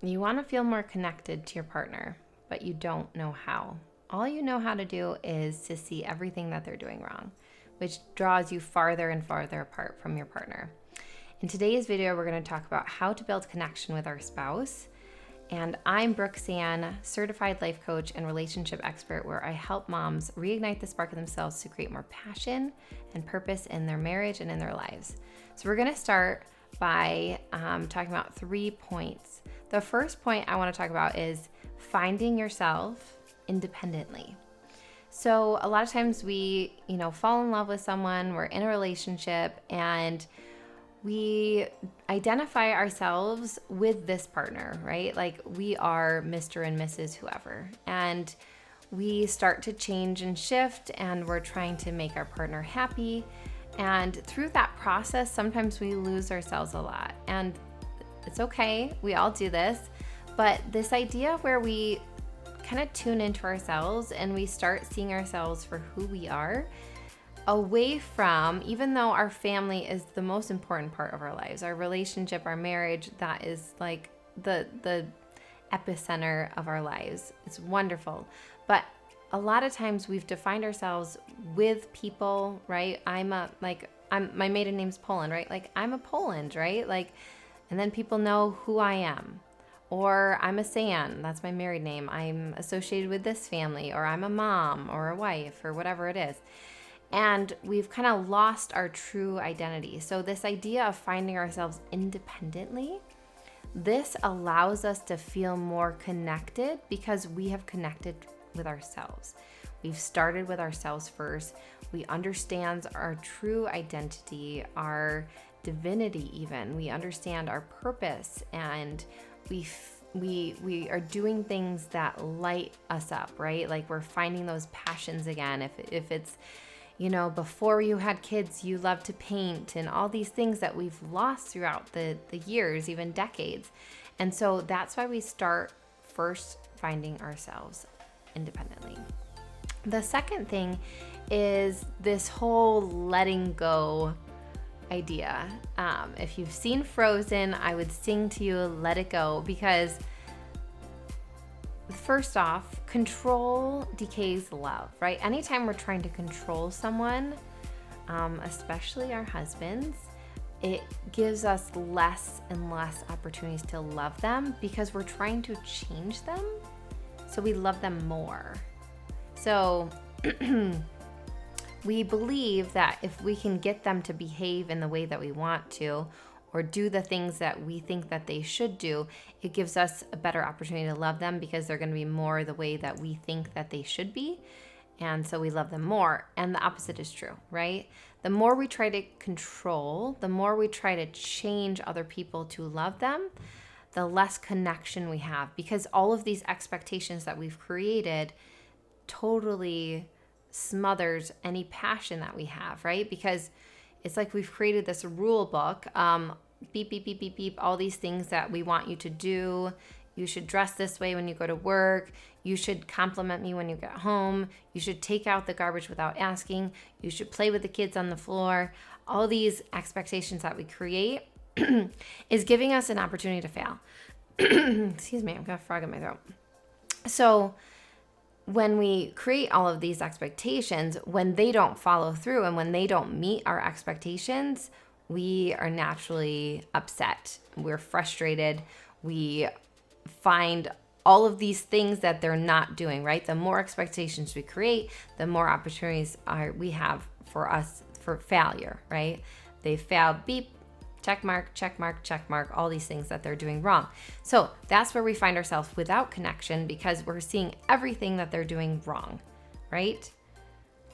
You want to feel more connected to your partner, but you don't know how. All you know how to do is to see everything that they're doing wrong, which draws you farther and farther apart from your partner. In today's video, we're going to talk about how to build connection with our spouse. And I'm Brooke Sann, certified life coach and relationship expert, where I help moms reignite the spark of themselves to create more passion and purpose in their marriage and in their lives. So we're going to start by talking about 3 points. The first point I want to talk about is finding yourself independently. So a lot of times we, fall in love with someone, we're in a relationship, and we identify ourselves with this partner, right? Like we are Mr. and Mrs. whoever. And we start to change and shift, and we're trying to make our partner happy. And through that process, sometimes we lose ourselves a lot. And it's okay, we all do this. But this idea where we kind of tune into ourselves and we start seeing ourselves for who we are, away from, even though our family is the most important part of our lives, our relationship, our marriage, that is like the epicenter of our lives. It's wonderful. But a lot of times we've defined ourselves with people, right? My maiden name's Poland, right? Like I'm a Poland, right? Like, and then people know who I am. Or I'm a Sann, that's my married name. I'm associated with this family, or I'm a mom or a wife or whatever it is. And we've kind of lost our true identity. So this idea of finding ourselves independently, this allows us to feel more connected because we have connected with ourselves. We've started with ourselves first. We understand our true identity, our divinity even. We understand our purpose, and we are doing things that light us up, right? Like we're finding those passions again. If it's before you had kids, you loved to paint and all these things that we've lost throughout the years, even decades. And so that's why we start first finding ourselves independently. The second thing is this whole letting go idea. If you've seen Frozen, I would sing to you, let it go, because first off, control decays love, right? Anytime we're trying to control someone, especially our husbands, it gives us less and less opportunities to love them because we're trying to change them so we love them more. So we believe that if we can get them to behave in the way that we want to, or do the things that we think that they should do, it gives us a better opportunity to love them because they're going to be more the way that we think that they should be. And so we love them more. And the opposite is true, right? The more we try to control, the more we try to change other people to love them, the less connection we have, because all of these expectations that we've created totally smothers any passion that we have, right? Because it's like we've created this rule book, beep, beep, beep, beep, beep, all these things that we want you to do. You should dress this way when you go to work. You should compliment me when you get home. You should take out the garbage without asking. You should play with the kids on the floor. All these expectations that we create is giving us an opportunity to fail. Excuse me, I've got a frog in my throat. So when we create all of these expectations, when they don't follow through and when they don't meet our expectations, we are naturally upset. We're frustrated. We find all of these things that they're not doing, right? The more expectations we create, the more opportunities we have for us for failure, right? They failed, beep, check mark, check mark, check mark, all these things that they're doing wrong. So that's where we find ourselves without connection because we're seeing everything that they're doing wrong, right?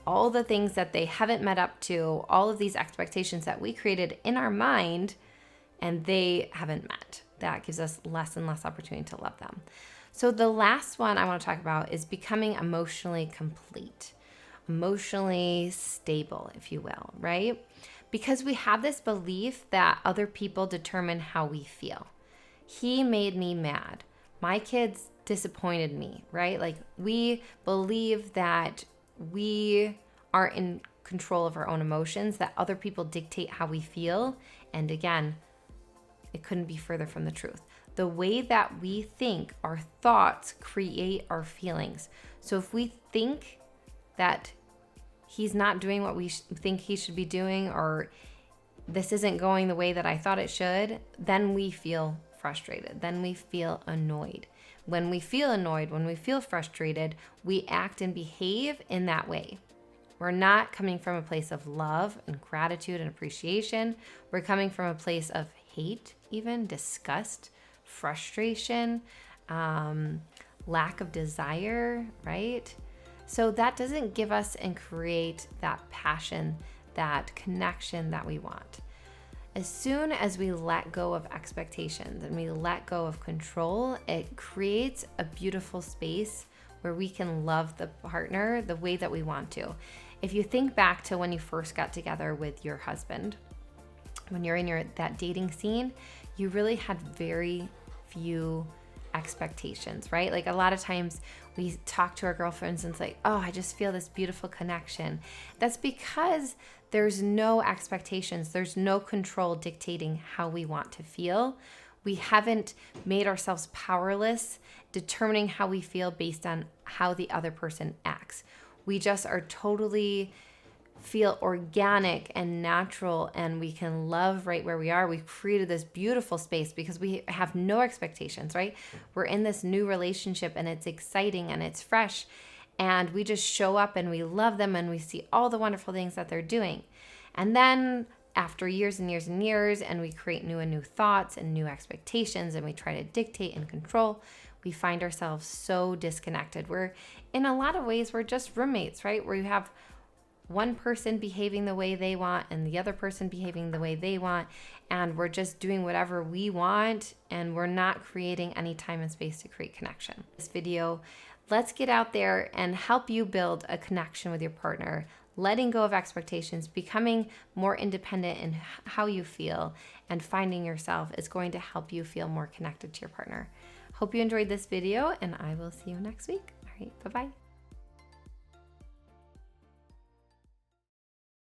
All the things that they haven't met up to, all of these expectations that we created in our mind and they haven't met. That gives us less and less opportunity to love them. So the last one I want to talk about is becoming emotionally complete, emotionally stable, if you will, right? Because we have this belief that other people determine how we feel. He made me mad. My kids disappointed me, right? Like we believe that we are in control of our own emotions, that other people dictate how we feel. And again, it couldn't be further from the truth. The way that we think, our thoughts create our feelings. So if we think that he's not doing what we think he should be doing, or this isn't going the way that I thought it should, then we feel frustrated. Then we feel annoyed. When we feel annoyed, when we feel frustrated, we act and behave in that way. We're not coming from a place of love and gratitude and appreciation. We're coming from a place of hate, even disgust, frustration, lack of desire, right? So that doesn't give us and create that passion, that connection that we want. As soon as we let go of expectations and we let go of control, it creates a beautiful space where we can love the partner the way that we want to. If you think back to when you first got together with your husband, when you're in that dating scene, you really had very few expectations, right? Like a lot of times we talk to our girlfriends and it's like, oh, I just feel this beautiful connection. That's because there's no expectations. There's no control dictating how we want to feel. We haven't made ourselves powerless, determining how we feel based on how the other person acts. We just are totally feel organic and natural, and we can love right where we are. We've created this beautiful space because we have no expectations, right? We're in this new relationship and it's exciting and it's fresh, and we just show up and we love them and we see all the wonderful things that they're doing. And then after years and years and years, and we create new and new thoughts and new expectations, and we try to dictate and control, we find ourselves so disconnected. We're, in a lot of ways, we're just roommates, right? Where you have one person behaving the way they want and the other person behaving the way they want, and we're just doing whatever we want, and we're not creating any time and space to create connection. This video, let's get out there and help you build a connection with your partner, letting go of expectations, becoming more independent in how you feel, and finding yourself is going to help you feel more connected to your partner. Hope you enjoyed this video, and I will see you next week. All right, bye-bye.